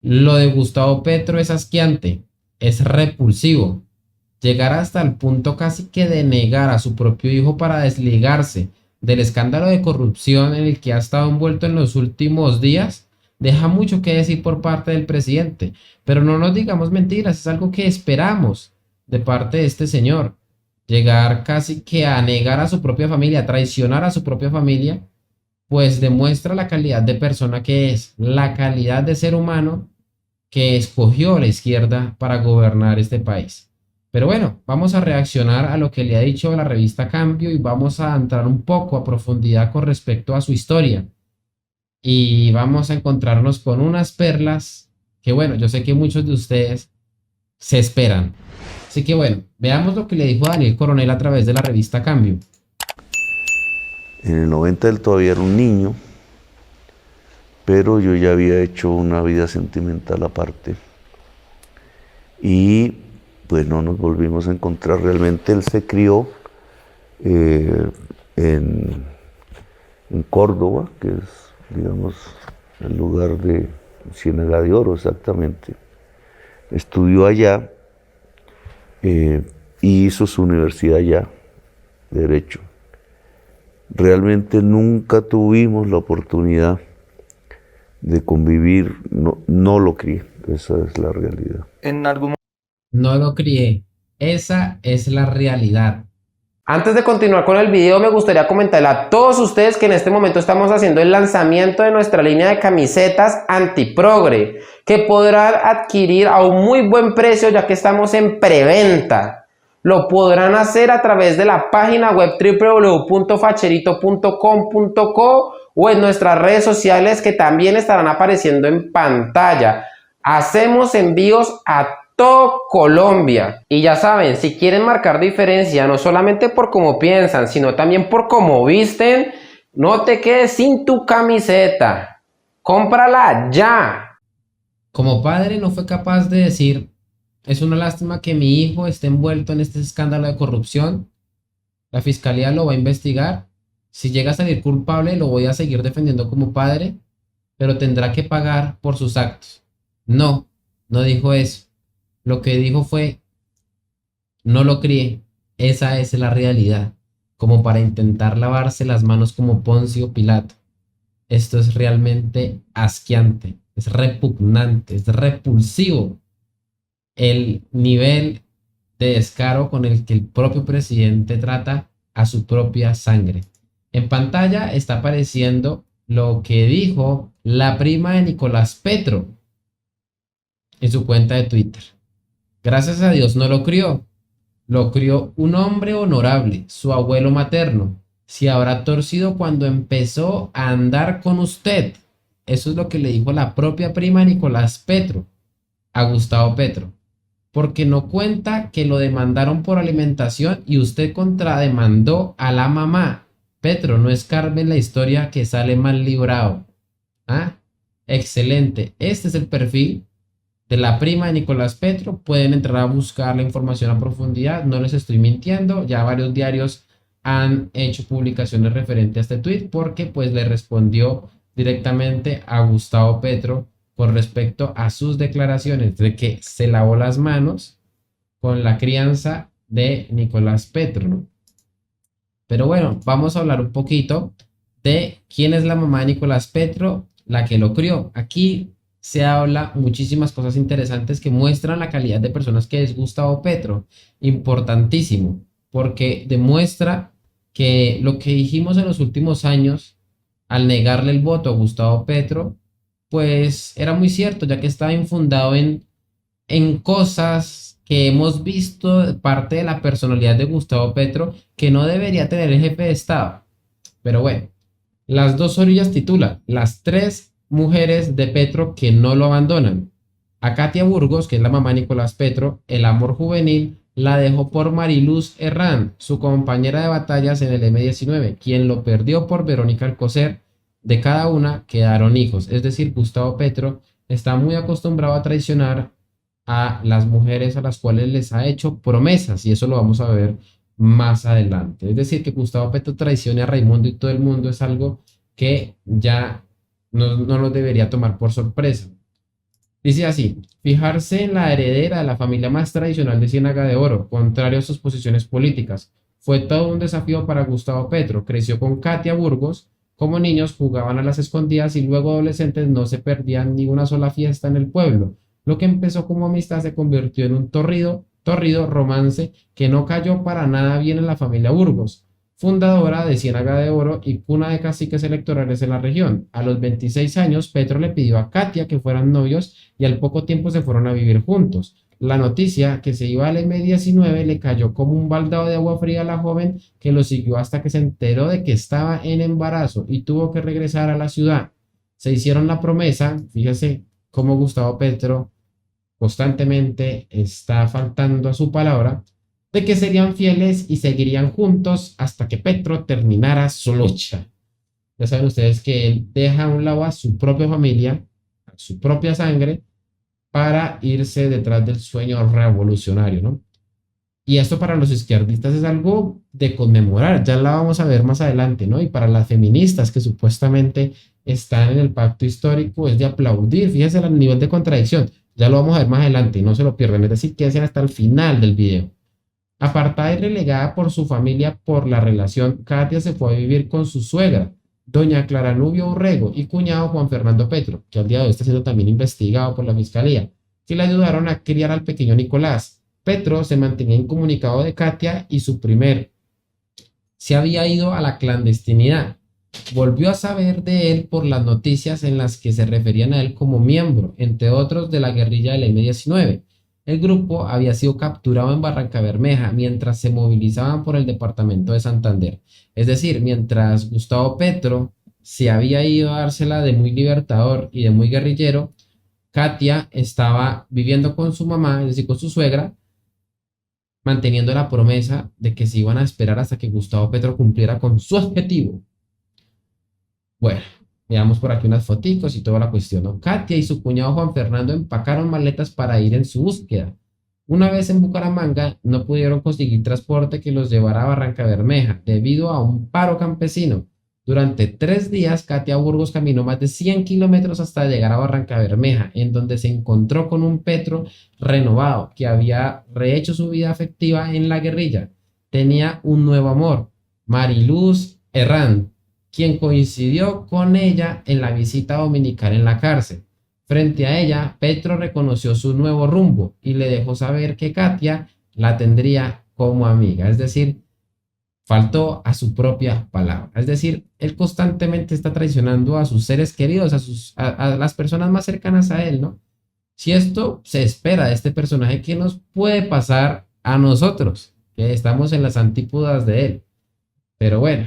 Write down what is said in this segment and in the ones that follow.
Lo de Gustavo Petro es asqueante, es repulsivo. Llegar hasta el punto casi que de negar a su propio hijo para desligarse del escándalo de corrupción en el que ha estado envuelto en los últimos días, deja mucho que decir por parte del presidente. Pero no nos digamos mentiras, es algo que esperamos de parte de este señor. Llegar casi que a negar a su propia familia, a traicionar a su propia familia, pues demuestra la calidad de persona que es, la calidad de ser humano que escogió la izquierda para gobernar este país. Pero bueno, vamos a reaccionar a lo que le ha dicho la revista Cambio y vamos a entrar un poco a profundidad con respecto a su historia. Y vamos a encontrarnos con unas perlas que bueno, yo sé que muchos de ustedes se esperan. Así que bueno, veamos lo que le dijo Daniel Coronel a través de la revista Cambio. En el 90 él todavía era un niño, pero yo ya había hecho una vida sentimental aparte. Y pues no nos volvimos a encontrar. Realmente él se crió eh, en, en Córdoba, que es, digamos, el lugar de Ciénaga de Oro exactamente. Estudió allá y hizo su universidad allá, de Derecho. Realmente nunca tuvimos la oportunidad de convivir, no lo crié, esa es la realidad. En algún No lo crié. Esa es la realidad. Antes de continuar con el video, me gustaría comentarle a todos ustedes que en este momento estamos haciendo el lanzamiento de nuestra línea de camisetas antiprogre, que podrán adquirir a un muy buen precio ya que estamos en preventa. Lo podrán hacer a través de la página web www.facherito.com.co o en nuestras redes sociales que también estarán apareciendo en pantalla. Hacemos envíos a todo Colombia. Y ya saben, si quieren marcar diferencia, no solamente por cómo piensan, sino también por cómo visten, no te quedes sin tu camiseta. Cómprala ya. Como padre no fue capaz de decir, es una lástima que mi hijo esté envuelto en este escándalo de corrupción. La fiscalía lo va a investigar. Si llega a salir culpable, lo voy a seguir defendiendo como padre, pero tendrá que pagar por sus actos. No, no dijo eso. Lo que dijo fue, no lo crié. Esa es la realidad. Como para intentar lavarse las manos como Poncio Pilato. Esto es realmente asqueante, es repugnante, es repulsivo el nivel de descaro con el que el propio presidente trata a su propia sangre. En pantalla está apareciendo lo que dijo la prima de Nicolás Petro en su cuenta de Twitter. Gracias a Dios no lo crió un hombre honorable, su abuelo materno. Si habrá torcido cuando empezó a andar con usted. Eso es lo que le dijo la propia prima de Nicolás Petro a Gustavo Petro. Porque no cuenta que lo demandaron por alimentación y usted contrademandó a la mamá. Petro, no escarbe en la historia que sale mal librado. ¿Ah? Excelente. Este es el perfil de la prima de Nicolás Petro. Pueden entrar a buscar la información a profundidad. No les estoy mintiendo. Ya varios diarios han hecho publicaciones referentes a este tweet porque pues le respondió directamente a Gustavo Petro con respecto a sus declaraciones de que se lavó las manos con la crianza de Nicolás Petro, ¿no? Pero bueno, vamos a hablar un poquito de quién es la mamá de Nicolás Petro, la que lo crió. Aquí se habla muchísimas cosas interesantes que muestran la calidad de personas que es Gustavo Petro. Importantísimo, porque demuestra que lo que dijimos en los últimos años, al negarle el voto a Gustavo Petro, pues era muy cierto, ya que estaba infundado en cosas que hemos visto de parte de la personalidad de Gustavo Petro que no debería tener el jefe de Estado. Pero bueno, las dos orillas titula Las tres mujeres de Petro que no lo abandonan. A Katia Burgos, que es la mamá de Nicolás Petro, el amor juvenil la dejó por Mariluz Herrán, su compañera de batallas en el M-19, quien lo perdió por Verónica Alcocer. De cada una quedaron hijos. Es decir, Gustavo Petro está muy acostumbrado a traicionar a las mujeres a las cuales les ha hecho promesas y eso lo vamos a ver más adelante. Es decir, que Gustavo Petro traicione a Raimundo y todo el mundo es algo que ya no nos debería tomar por sorpresa. Dice así: fijarse en la heredera de la familia más tradicional de Ciénaga de Oro, contrario a sus posiciones políticas, fue todo un desafío para Gustavo Petro. Creció con Katia Burgos. Como niños jugaban a las escondidas y luego adolescentes no se perdían ni una sola fiesta en el pueblo. Lo que empezó como amistad se convirtió en un torrido romance que no cayó para nada bien en la familia Burgos, fundadora de Ciénaga de Oro y cuna de caciques electorales en la región. A los 26 años, Petro le pidió a Katia que fueran novios y al poco tiempo se fueron a vivir juntos. La noticia que se iba al M19 le cayó como un baldado de agua fría a la joven, que lo siguió hasta que se enteró de que estaba en embarazo y tuvo que regresar a la ciudad. Se hicieron la promesa, fíjese cómo Gustavo Petro constantemente está faltando a su palabra, de que serían fieles y seguirían juntos hasta que Petro terminara su lucha. Ya saben ustedes que él deja a un lado a su propia familia, a su propia sangre, para irse detrás del sueño revolucionario, ¿no? Y esto para los izquierdistas es algo de conmemorar, ya la vamos a ver más adelante, ¿no? Y para las feministas que supuestamente están en el pacto histórico es de aplaudir, fíjense el nivel de contradicción, ya lo vamos a ver más adelante y no se lo pierdan, es decir, que hacen hasta el final del video. Apartada y relegada por su familia por la relación, Katia se fue a vivir con su suegra, doña Clara Nubio Urrego, y cuñado Juan Fernando Petro, que al día de hoy está siendo también investigado por la fiscalía, que le ayudaron a criar al pequeño Nicolás. Petro se mantenía incomunicado de Katia y su primer se había ido a la clandestinidad. Volvió a saber de él por las noticias en las que se referían a él como miembro, entre otros, de la guerrilla del M19. El grupo había sido capturado en Barrancabermeja mientras se movilizaban por el departamento de Santander. Es decir, mientras Gustavo Petro se había ido a dársela de muy libertador y de muy guerrillero, Katia estaba viviendo con su mamá, es decir, con su suegra, manteniendo la promesa de que se iban a esperar hasta que Gustavo Petro cumpliera con su objetivo. Bueno, veamos por aquí unas foticos y toda la cuestión, ¿no? Katia y su cuñado Juan Fernando empacaron maletas para ir en su búsqueda. Una vez en Bucaramanga, no pudieron conseguir transporte que los llevara a Barrancabermeja debido a un paro campesino. Durante 3 días, Katia Burgos caminó más de 100 kilómetros hasta llegar a Barrancabermeja, en donde se encontró con un Petro renovado que había rehecho su vida afectiva en la guerrilla. Tenía un nuevo amor, Mariluz Herrán, quien coincidió con ella en la visita dominical en la cárcel. Frente a ella, Petro reconoció su nuevo rumbo y le dejó saber que Katia la tendría como amiga, es decir, faltó a su propia palabra. Es decir, él constantemente está traicionando a sus seres queridos, a las personas más cercanas a él, ¿no? Si esto se espera de este personaje, ¿qué nos puede pasar a nosotros, que estamos en las antípodas de él? Pero bueno,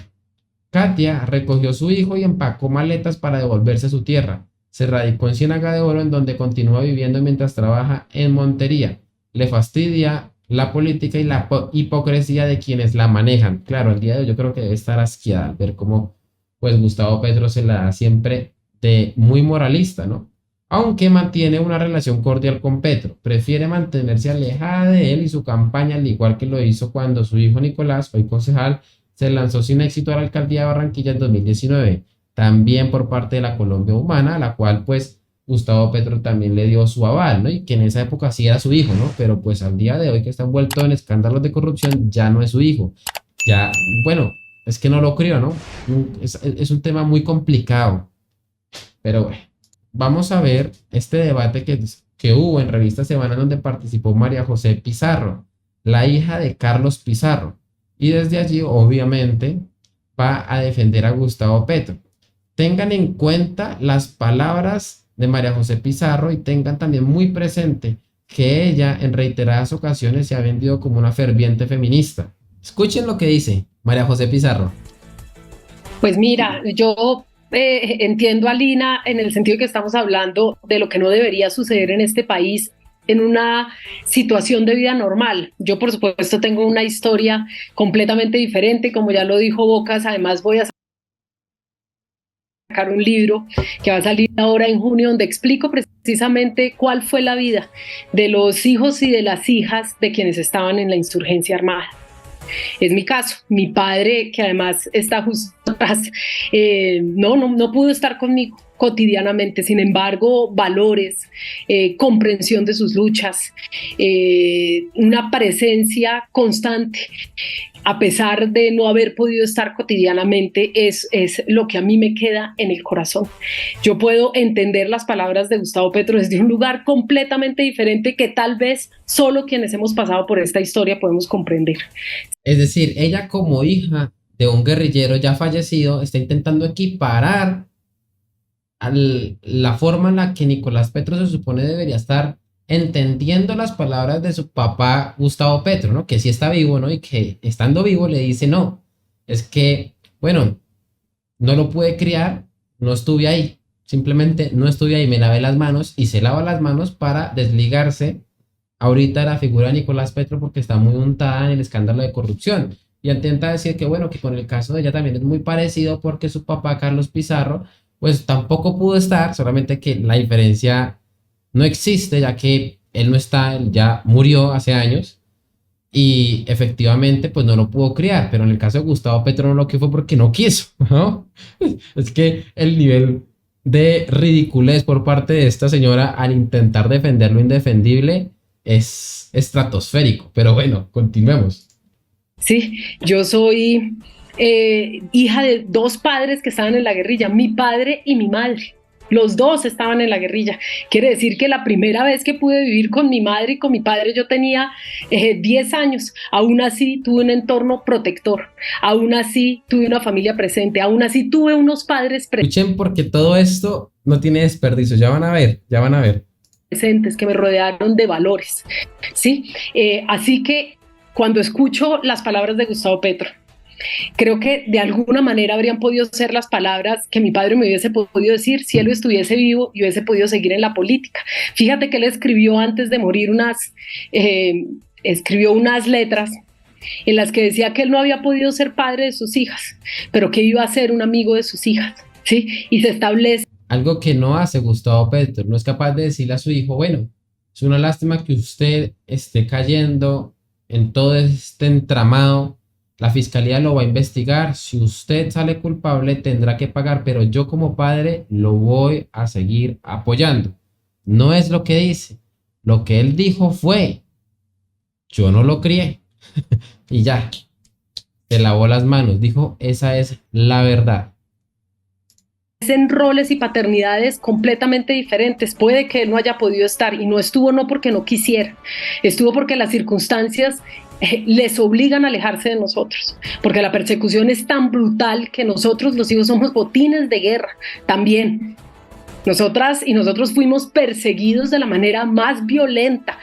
Katia recogió a su hijo y empacó maletas para devolverse a su tierra. Se radicó en Ciénaga de Oro, en donde continúa viviendo mientras trabaja en Montería. Le fastidia la política y la hipocresía de quienes la manejan. Claro, al día de hoy yo creo que debe estar asqueada al ver cómo pues Gustavo Petro se la da siempre de muy moralista, ¿no? Aunque mantiene una relación cordial con Petro, prefiere mantenerse alejada de él y su campaña, al igual que lo hizo cuando su hijo Nicolás, hoy concejal, se lanzó sin éxito a la alcaldía de Barranquilla en 2019, también por parte de la Colombia Humana, a la cual pues Gustavo Petro también le dio su aval, ¿no? Y que en esa época sí era su hijo, ¿no? Pero pues al día de hoy que está envuelto en escándalos de corrupción, ya no es su hijo. Ya, bueno, es que no lo creo, ¿no? Es un tema muy complicado, pero bueno, vamos a ver este debate que hubo en Revista Semana donde participó María José Pizarro, la hija de Carlos Pizarro. Y desde allí, obviamente, va a defender a Gustavo Petro. Tengan en cuenta las palabras de María José Pizarro y tengan también muy presente que ella en reiteradas ocasiones se ha vendido como una ferviente feminista. Escuchen lo que dice María José Pizarro. Pues mira, yo entiendo a Lina en el sentido que estamos hablando de lo que no debería suceder en este país en una situación de vida normal. Yo, por supuesto, tengo una historia completamente diferente, como ya lo dijo Bocas. Además voy a sacar un libro que va a salir ahora en junio, donde explico precisamente cuál fue la vida de los hijos y de las hijas de quienes estaban en la insurgencia armada. Es mi caso. Mi padre, que además está justo atrás, no pudo estar conmigo cotidianamente, sin embargo, valores, comprensión de sus luchas, una presencia constante, a pesar de no haber podido estar cotidianamente, es lo que a mí me queda en el corazón. Yo puedo entender las palabras de Gustavo Petro desde un lugar completamente diferente que tal vez solo quienes hemos pasado por esta historia podemos comprender. Es decir, ella como hija de un guerrillero ya fallecido está intentando equiparar la forma en la que Nicolás Petro se supone debería estar entendiendo las palabras de su papá Gustavo Petro, ¿no? Que sí está vivo, ¿no? Y que estando vivo le dice, no, es que, bueno, no lo pude criar, no estuve ahí, simplemente no estuve ahí, me lavé las manos y se lava las manos para desligarse ahorita de la figura de Nicolás Petro porque está muy untada en el escándalo de corrupción. Y intenta decir que, bueno, que con el caso de ella también es muy parecido porque su papá Carlos Pizarro, pues tampoco pudo estar, solamente que la diferencia no existe, ya que él no está, él ya murió hace años y efectivamente pues no lo pudo criar, pero en el caso de Gustavo Petro no lo que fue porque no quiso, ¿no? Es que el nivel de ridiculez por parte de esta señora al intentar defender lo indefendible es estratosférico, pero bueno, continuemos. Sí, yo soy hija de dos padres que estaban en la guerrilla, mi padre y mi madre. Los dos estaban en la guerrilla. Quiere decir que la primera vez que pude vivir con mi madre y con mi padre yo tenía 10 años. Aún así tuve un entorno protector. Aún así tuve una familia presente. Aún así tuve unos padres Escuchen porque todo esto no tiene desperdicio. Ya van a ver, ya van a ver. presentes que me rodearon de valores. ¿Sí? Así que cuando escucho las palabras de Gustavo Petro, creo que de alguna manera habrían podido ser las palabras que mi padre me hubiese podido decir si él estuviese vivo y hubiese podido seguir en la política. Fíjate que él escribió antes de morir escribió unas letras en las que decía que él no había podido ser padre de sus hijas, pero que iba a ser un amigo de sus hijas, ¿sí? Y se establece. Algo que no hace Gustavo Petro, no es capaz de decirle a su hijo, bueno, es una lástima que usted esté cayendo en todo este entramado. La fiscalía lo va a investigar. Si usted sale culpable, tendrá que pagar, pero yo como padre lo voy a seguir apoyando. No es lo que dice. Lo que él dijo fue, yo no lo crié. Y ya, se lavó las manos. Dijo, esa es la verdad. En roles y paternidades completamente diferentes. Puede que él no haya podido estar y no estuvo no porque no quisiera, estuvo porque las circunstancias les obligan a alejarse de nosotros, porque la persecución es tan brutal que nosotros los hijos somos botines de guerra también. Nosotras y nosotros fuimos perseguidos de la manera más violenta.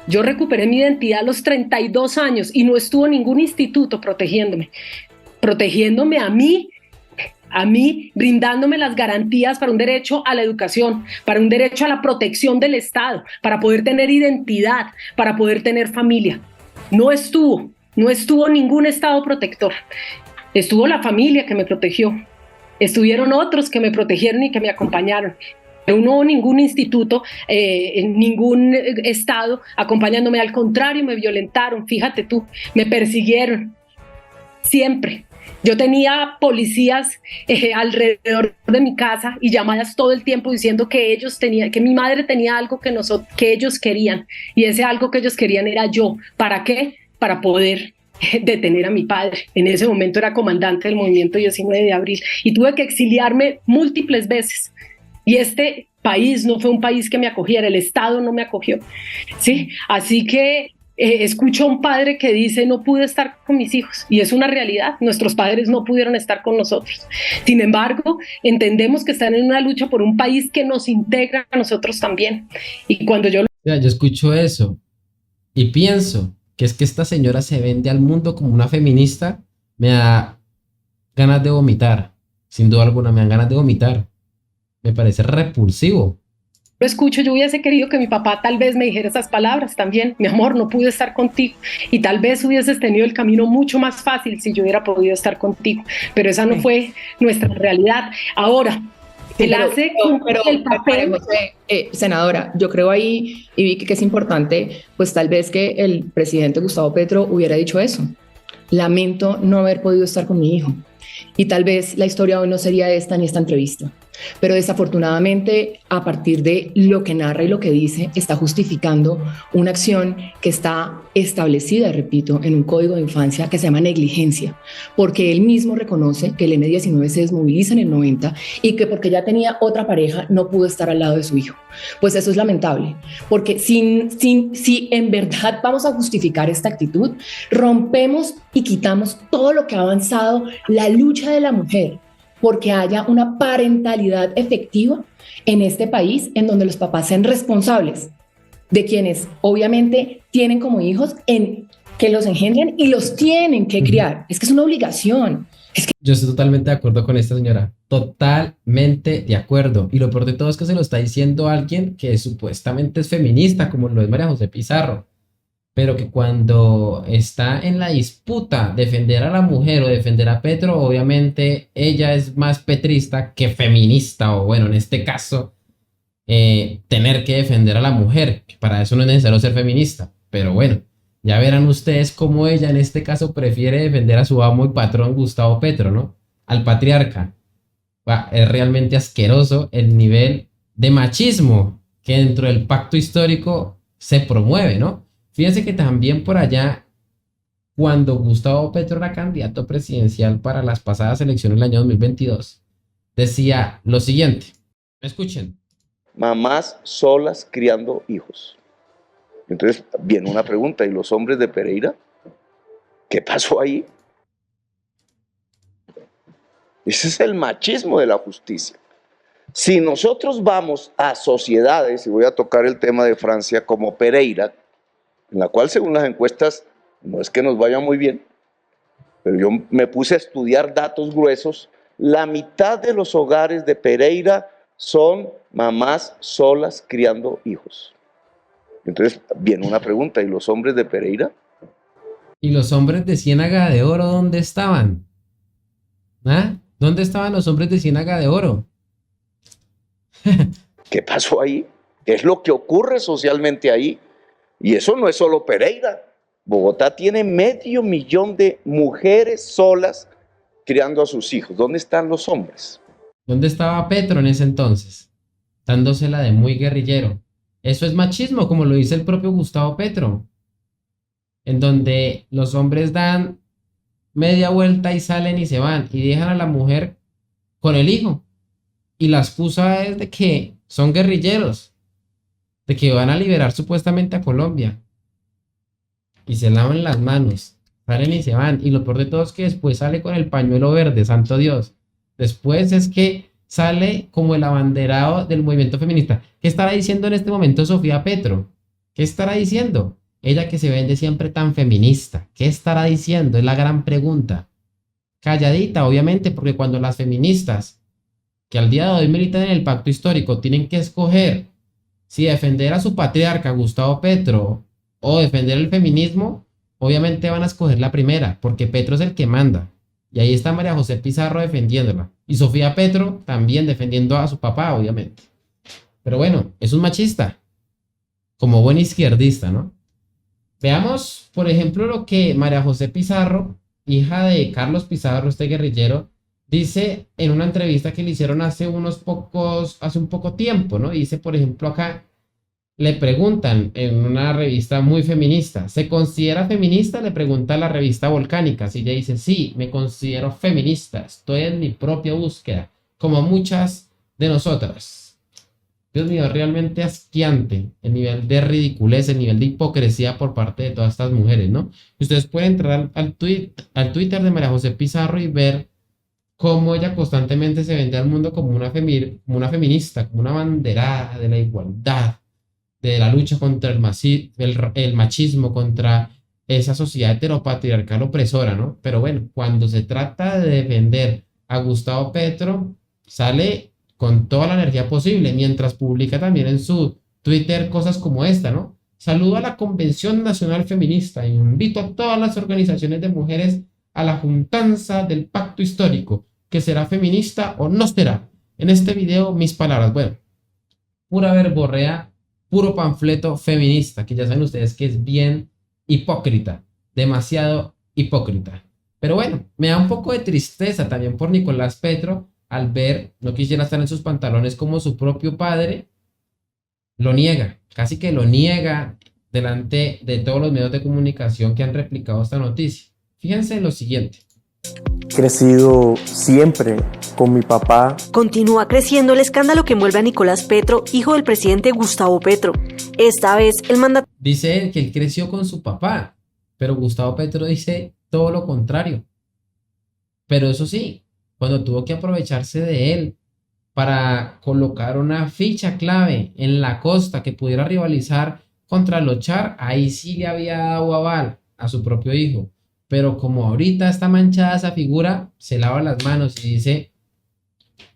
Yo recuperé mi identidad a los 32 años y no estuvo ningún instituto protegiéndome a mí, brindándome las garantías para un derecho a la educación, para un derecho a la protección del Estado, para poder tener identidad, para poder tener familia. No estuvo ningún Estado protector. Estuvo la familia que me protegió. Estuvieron otros que me protegieron y que me acompañaron. Pero no hubo ningún instituto, ningún Estado acompañándome. Al contrario, me violentaron. Fíjate tú, me persiguieron. Siempre. Yo tenía policías alrededor de mi casa y llamadas todo el tiempo diciendo que mi madre tenía algo que ellos querían, y ese algo que ellos querían era yo. ¿Para qué? Para poder detener a mi padre. En ese momento era comandante del movimiento 19 de abril y tuve que exiliarme múltiples veces. Y este país no fue un país que me acogiera, el Estado no me acogió. ¿Sí? Así que escucho a un padre que dice, no pude estar con mis hijos, y es una realidad, nuestros padres no pudieron estar con nosotros. Sin embargo, entendemos que están en una lucha por un país que nos integra a nosotros también. Y cuando yo escucho eso y pienso que es que esta señora se vende al mundo como una feminista, me da ganas de vomitar, sin duda alguna me dan ganas de vomitar, me parece repulsivo. lo escucho, yo hubiese querido que mi papá tal vez me dijera esas palabras también: mi amor, no pude estar contigo, y tal vez hubieses tenido el camino mucho más fácil si yo hubiera podido estar contigo, pero esa no fue nuestra realidad. Ahora, él hace el papel. Senadora, yo creo ahí, y vi que es importante, pues tal vez que el presidente Gustavo Petro hubiera dicho eso: lamento no haber podido estar con mi hijo, y tal vez la historia hoy no sería esta ni esta entrevista. Pero desafortunadamente, a partir de lo que narra y lo que dice, está justificando una acción que está establecida, repito, en un código de infancia que se llama negligencia, porque él mismo reconoce que el M-19 se desmoviliza en el 90 y que porque ya tenía otra pareja no pudo estar al lado de su hijo. Pues eso es lamentable, porque si en verdad vamos a justificar esta actitud, rompemos y quitamos todo lo que ha avanzado la lucha de la mujer porque haya una parentalidad efectiva en este país en donde los papás sean responsables de quienes obviamente tienen como hijos en que los engendren y los tienen que criar. Es que es una obligación. Yo estoy totalmente de acuerdo con esta señora, totalmente de acuerdo. Y lo peor de todo es que se lo está diciendo alguien que supuestamente es feminista, como lo es María José Pizarro, pero que cuando está en la disputa defender a la mujer o defender a Petro, obviamente ella es más petrista que feminista, o bueno, en este caso, tener que defender a la mujer, que para eso no es necesario ser feminista, pero bueno, ya verán ustedes cómo ella en este caso prefiere defender a su amo y patrón Gustavo Petro, ¿no? Al patriarca. Es realmente asqueroso el nivel de machismo que dentro del pacto histórico se promueve, ¿no? Fíjense que también por allá, cuando Gustavo Petro era candidato presidencial para las pasadas elecciones del año 2022, decía lo siguiente. Escuchen. Mamás solas criando hijos. Entonces viene una pregunta, ¿y los hombres de Pereira? ¿Qué pasó ahí? Ese es el machismo de la justicia. Si nosotros vamos a sociedades, y voy a tocar el tema de Francia como Pereira, en la cual según las encuestas no es que nos vaya muy bien, pero yo me puse a estudiar datos gruesos, la mitad de los hogares de Pereira son mamás solas criando hijos. Entonces viene una pregunta, ¿y los hombres de Pereira? ¿Y los hombres de Ciénaga de Oro dónde estaban? ¿Ah? ¿Dónde estaban los hombres de Ciénaga de Oro? ¿Qué pasó ahí? ¿Qué es lo que ocurre socialmente ahí? Y eso no es solo Pereira. Bogotá tiene 500.000 de mujeres solas criando a sus hijos. ¿Dónde están los hombres? ¿Dónde estaba Petro en ese entonces? Dándosela de muy guerrillero. Eso es machismo, como lo dice el propio Gustavo Petro, en donde los hombres dan media vuelta y salen y se van y dejan a la mujer con el hijo. Y la excusa es de que son guerrilleros, de que van a liberar supuestamente a Colombia. Y se lavan las manos, salen y se van. Y lo peor de todo es que después sale con el pañuelo verde, santo Dios. Después es que sale como el abanderado del movimiento feminista. ¿Qué estará diciendo en este momento Sofía Petro? ¿Qué estará diciendo? Ella que se vende siempre tan feminista. ¿Qué estará diciendo? Es la gran pregunta. Calladita, obviamente, porque cuando las feministas, que al día de hoy militan en el pacto histórico, tienen que escoger si defender a su patriarca Gustavo Petro o defender el feminismo, obviamente van a escoger la primera, porque Petro es el que manda. Y ahí está María José Pizarro defendiéndola. Y Sofía Petro también defendiendo a su papá, obviamente. Pero bueno, es un machista, como buen izquierdista, ¿no? Veamos, por ejemplo, lo que María José Pizarro, hija de Carlos Pizarro, este guerrillero, dice en una entrevista que le hicieron hace un poco tiempo, ¿no? Dice, por ejemplo, acá le preguntan en una revista muy feminista, ¿se considera feminista? Le pregunta a la revista Volcánica, y ella dice, sí, me considero feminista, estoy en mi propia búsqueda, como muchas de nosotras. Dios mío, realmente asqueante el nivel de ridiculez, el nivel de hipocresía por parte de todas estas mujeres, ¿no? Ustedes pueden entrar al Twitter de María José Pizarro y ver cómo ella constantemente se vende al mundo como una feminista, como una banderada de la igualdad, de la lucha contra el machismo, contra esa sociedad heteropatriarcal opresora, ¿no? Pero bueno, cuando se trata de defender a Gustavo Petro, sale con toda la energía posible, mientras publica también en su Twitter cosas como esta, ¿no? Saludo a la Convención Nacional Feminista e invito a todas las organizaciones de mujeres a la juntanza del pacto histórico, que será feminista o no será. En este video, mis palabras. Bueno, pura verborrea, puro panfleto feminista, que ya saben ustedes que es bien hipócrita, demasiado hipócrita. Pero bueno, me da un poco de tristeza también por Nicolás Petro, al ver, no quisiera estar en sus pantalones como su propio padre, lo niega, casi que lo niega delante de todos los medios de comunicación que han replicado esta noticia. Fíjense en lo siguiente. Crecido siempre con mi papá. Continúa creciendo el escándalo que envuelve a Nicolás Petro, hijo del presidente Gustavo Petro. Esta vez el mandatario Dice él que él creció con su papá, pero Gustavo Petro dice todo lo contrario. Pero eso sí, cuando tuvo que aprovecharse de él para colocar una ficha clave en la costa que pudiera rivalizar contra Lochar, ahí sí le había dado aval a su propio hijo. Pero como ahorita está manchada esa figura, se lava las manos y dice,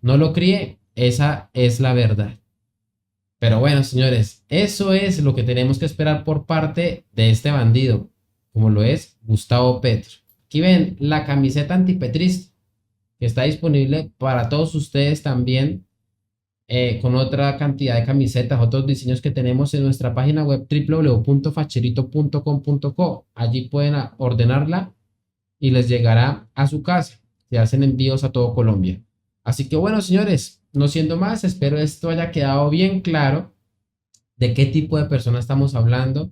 no lo crié, esa es la verdad. Pero bueno, señores, eso es lo que tenemos que esperar por parte de este bandido, como lo es Gustavo Petro. Aquí ven la camiseta antipetrista, que está disponible para todos ustedes también, con otra cantidad de camisetas, otros diseños que tenemos en nuestra página web www.facherito.com.co. Allí pueden ordenarla y les llegará a su casa. Se hacen envíos a todo Colombia. Así que bueno, señores, no siendo más, espero esto haya quedado bien claro de qué tipo de persona estamos hablando.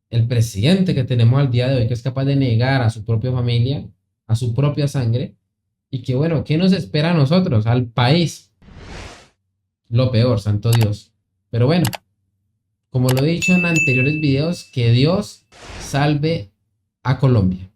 El presidente que tenemos al día de hoy, que es capaz de negar a su propia familia, a su propia sangre, y que bueno, ¿qué nos espera a nosotros, al país? Lo peor, santo Dios. Pero bueno, como lo he dicho en anteriores videos, que Dios salve a Colombia.